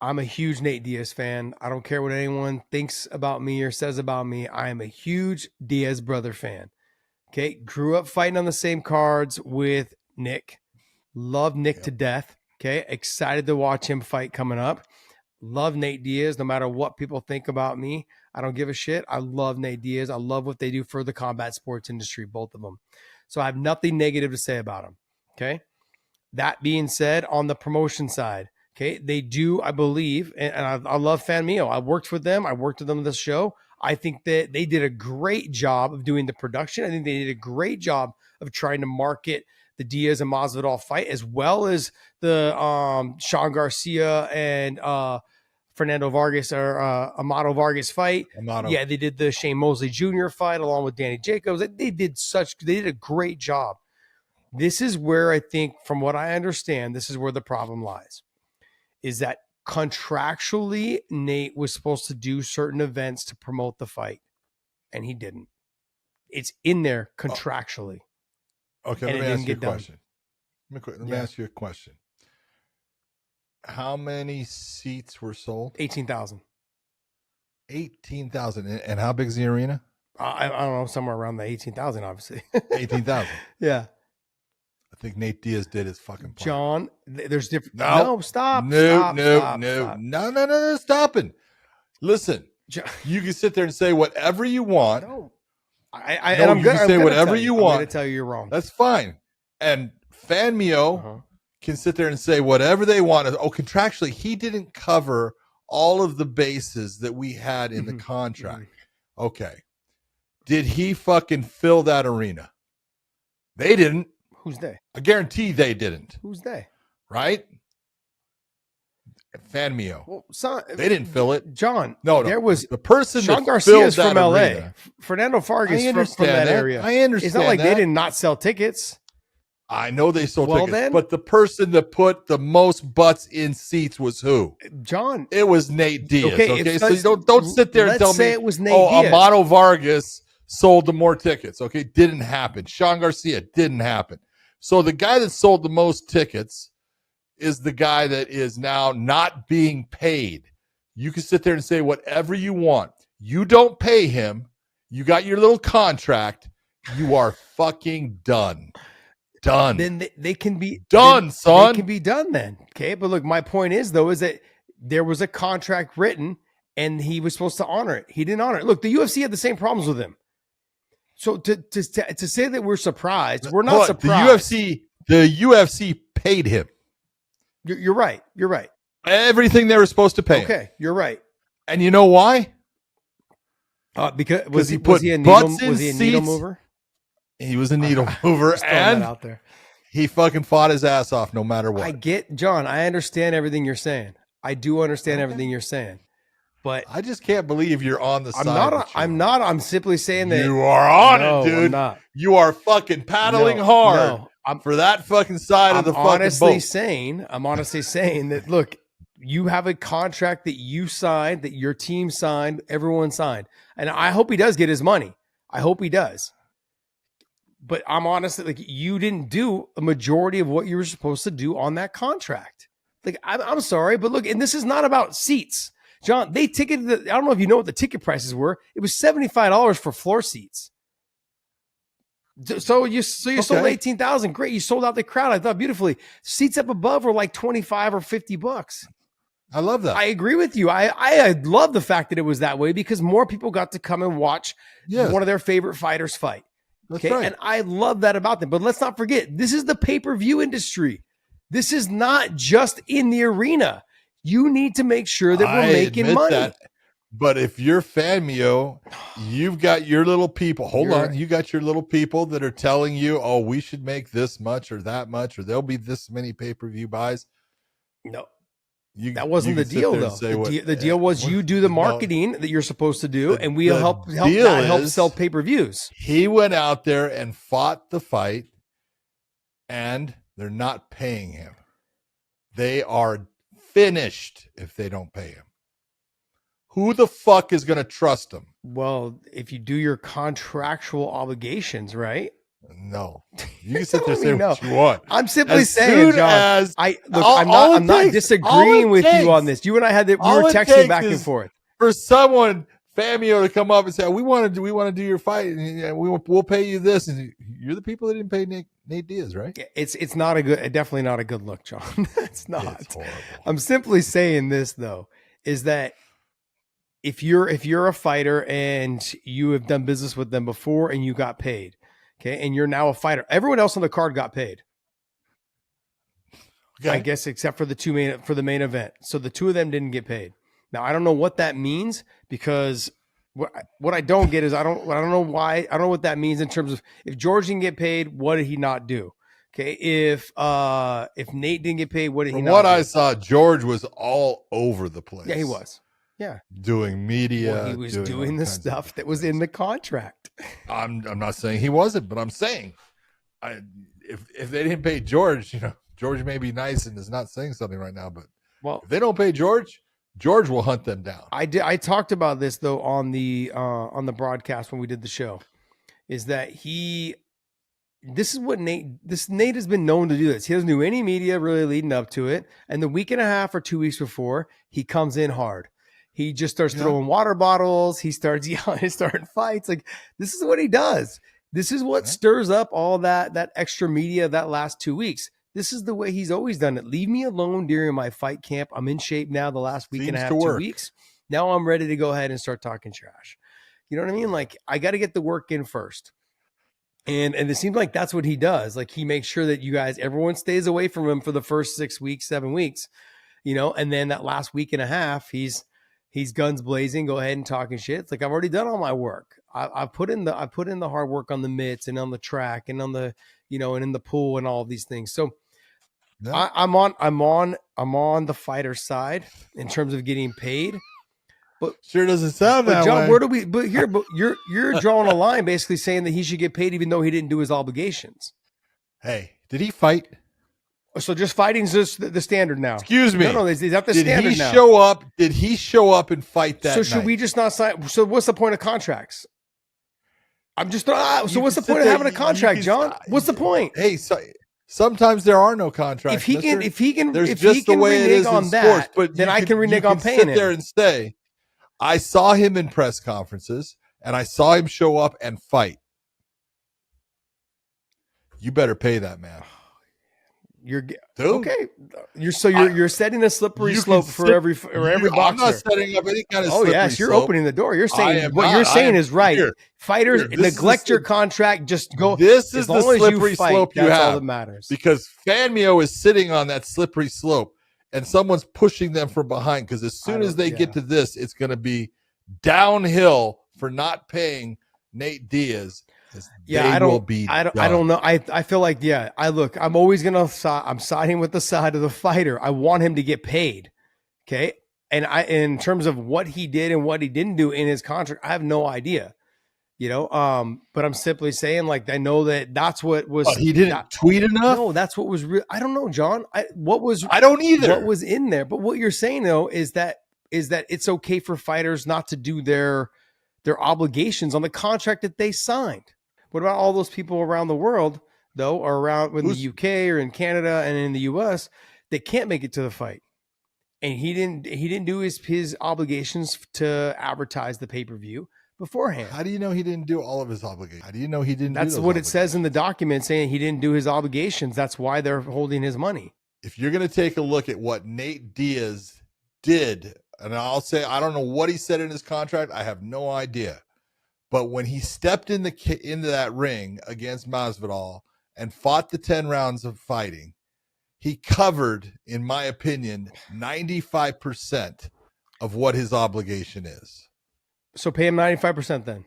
I'm a huge Nate Diaz fan. I don't care what anyone thinks about me or says about me. I am a huge Diaz brother fan. Okay. Grew up fighting on the same cards with Nick. Love Nick to death. Okay. Excited to watch him fight coming up. Love Nate Diaz no matter what people think about me. I don't give a shit. I love Nate Diaz. I love what they do for the combat sports industry, both of them. So I have nothing negative to say about them. Okay. That being said, on the promotion side, okay, they do, I believe, and I love Fan Mio. I worked with them. I worked with them on this show. I think that they did a great job of doing the production. I think they did a great job of trying to market the Diaz and Masvidal fight, as well as the Sean Garcia and Fernando Vargas or Amato Vargas fight. Amato. Yeah, they did the Shane Mosley Jr. fight along with Danny Jacobs. They did a great job. This is where I think, from what I understand, this is where the problem lies, is that contractually, Nate was supposed to do certain events to promote the fight, and he didn't. It's in there contractually. Okay, let me ask you a question. Let me ask you a question. How many seats were sold? 18,000. 18,000. And how big is the arena? I don't know, somewhere around the 18,000, obviously. 18,000. Yeah. I think Nate Diaz did his fucking plan. John, there's different. No, stop. No, stopping. Listen, you can sit there and say whatever you want. No. You can say whatever you want. I'm going to tell you you're wrong. That's fine. And Fan Mio can sit there and say whatever they want. Oh, contractually, he didn't cover all of the bases that we had in the contract. Okay. Did he fucking fill that arena? They didn't. Who's they? I guarantee they didn't. Who's they? Right? Fan Mio. Well, they didn't fill it. John. No. There was the person Sean that Garcia's filled from that LA. arena. Fernando Vargas from that area. I understand. It's not like they did not sell tickets. I know they sold tickets, but the person that put the most butts in seats was who? John. It was Nate Diaz. Okay, so you don't sit there and tell me it was Nate Diaz. Amato Vargas sold the more tickets. Okay, didn't happen. Sean Garcia didn't happen. So the guy that sold the most tickets is the guy that is now not being paid. You can sit there and say whatever you want. You don't pay him. You got your little contract. You are fucking done. Done. Then they can be done, son. They can be done then. Okay. But look, my point is, though, is that there was a contract written and he was supposed to honor it. He didn't honor it. Look, the UFC had the same problems with him. So to say that we're surprised, we're not surprised. The UFC paid him. You're right. You're right. Everything they were supposed to pay. Okay, you're right. And you know why? Because was he a needle mover? He was a needle mover, and out there. He fucking fought his ass off no matter what. I get, John. I understand everything you're saying. I do understand everything you're saying. But I just can't believe you're on the side. I'm not. I'm simply saying that you are on it, dude. I'm not. You are fucking paddling hard for that fucking side of the fucking boat. I'm honestly saying that. Look, you have a contract that you signed, that your team signed, everyone signed, and I hope he does get his money. I hope he does. But I'm honestly like, you didn't do a majority of what you were supposed to do on that contract. Like, I'm sorry, but look, and this is not about seats. John, they ticketed, I don't know if you know what the ticket prices were. It was $75 for floor seats. So you sold 18,000. Great. You sold out the crowd. I thought beautifully. Seats up above were like 25 or $50. I love that. I agree with you. I love the fact that it was that way because more people got to come and watch one of their favorite fighters fight. That's right. And I love that about them. But let's not forget, this is the pay-per-view industry. This is not just in the arena. You need to make sure that we're making money. But if you're Fan Mio, you've got your little people. Hold on. You got your little people that are telling you, oh, we should make this much or that much, or there'll be this many pay-per-view buys. No. That wasn't the deal, though. The deal was you do the marketing that you're supposed to do, and we'll help sell pay-per-views. He went out there and fought the fight, and they're not paying him. They are finished if they don't pay him. Who the fuck is going to trust him? Well, if you do your contractual obligations, right? No, you can sit there and say No. what you want. I'm simply As saying, soon John. as I'm not disagreeing with you on this. You and I had that. We were texting back and forth. For someone, Famio, to come up and say, we want to do your fight, and we'll pay you this, and you're the people that didn't pay Nate Diaz, right? It's not a good, definitely not a good look, John. It's not. It's horrible. I'm simply saying this though, is that if you're a fighter and you have done business with them before and you got paid, okay, and you're now a fighter, everyone else on the card got paid. Okay. I guess except for the main event. So the two of them didn't get paid. Now I don't know what that means, because what I don't get is I don't know why. I don't know what that means in terms of if George didn't get paid, what did he not do? Okay, if Nate didn't get paid, what did he not do? From what I saw, George was all over the place. Yeah, he was. Yeah, doing media. Well, he was doing the stuff that was in the contract. I'm not saying he wasn't, but I'm saying, if they didn't pay George, George may be nice and is not saying something right now, but if they don't pay George will hunt them down. I talked about this though on the broadcast when we did the show, is that Nate has been known to do this. He doesn't do any media really leading up to it, and the week and a half or 2 weeks before, he comes in hard. He just starts throwing water bottles. He starts yelling, starting fights. Like, this is what he does. This is what stirs up all that extra media that last 2 weeks. This is the way he's always done it. Leave me alone during my fight camp. I'm in shape now the last week and a half, 2 weeks. Now I'm ready to go ahead and start talking trash. You know what I mean? Like, I got to get the work in first. And it seems like that's what he does. Like, he makes sure that everyone stays away from him for the first 6 weeks, 7 weeks, and then that last week and a half, he's guns blazing, go ahead and talking shit. It's like, I've already done all my work. I've put in the hard work on the mitts and on the track and on the, and in the pool and all of these things. So I'm on the fighter side in terms of getting paid. But sure doesn't sound that John, way. where do we? But you're drawing a line, basically saying that he should get paid even though he didn't do his obligations. Hey, did he fight? So just fighting's just the standard now. Excuse me. No, is that the standard now? Did he show up and fight that? So should we just not sign? So what's the point of contracts? I'm just. So what's the point of having a contract, John? What's the point? Hey, sometimes there are no contracts. If he can renege on that, but then I can renege on paying him. Sit there and say, I saw him in press conferences and I saw him show up and fight. You better pay that man. Okay. You're setting a slippery slope for every boxer. I'm not setting up any kind of. Oh yes, you're opening the door. You're saying what you're saying is right. Here. Fighters neglect your contract. Just go. This is the slippery slope you have. That's all that matters. Because Fanmio is sitting on that slippery slope, and someone's pushing them from behind. Because as soon as they get to this, it's going to be downhill for not paying Nate Diaz. I don't know. I feel like, I'm always I'm siding with the side of the fighter. I want him to get paid. Okay. And in terms of what he did and what he didn't do in his contract, I have no idea, but I'm simply saying, like, I know that's what was, he didn't tweet enough. No, that's what was real. I don't know, John. I don't either. What was in there, but what you're saying though, is that it's okay for fighters not to do their obligations on the contract that they signed. What about all those people around the world, though, or around in the UK or in Canada and in the US, that can't make it to the fight? And he didn't do his obligations to advertise the pay-per-view beforehand. How do you know he didn't do all of his obligations? How do you know he didn't? That's what it says in the document, saying he didn't do his obligations. That's why they're holding his money. If you're going to take a look at what Nate Diaz did, and I'll say, I don't know what he said in his contract. I have no idea. But when he stepped into that ring against Masvidal and fought the 10 rounds of fighting, he covered, in my opinion, 95% of what his obligation is. So pay him 95% then.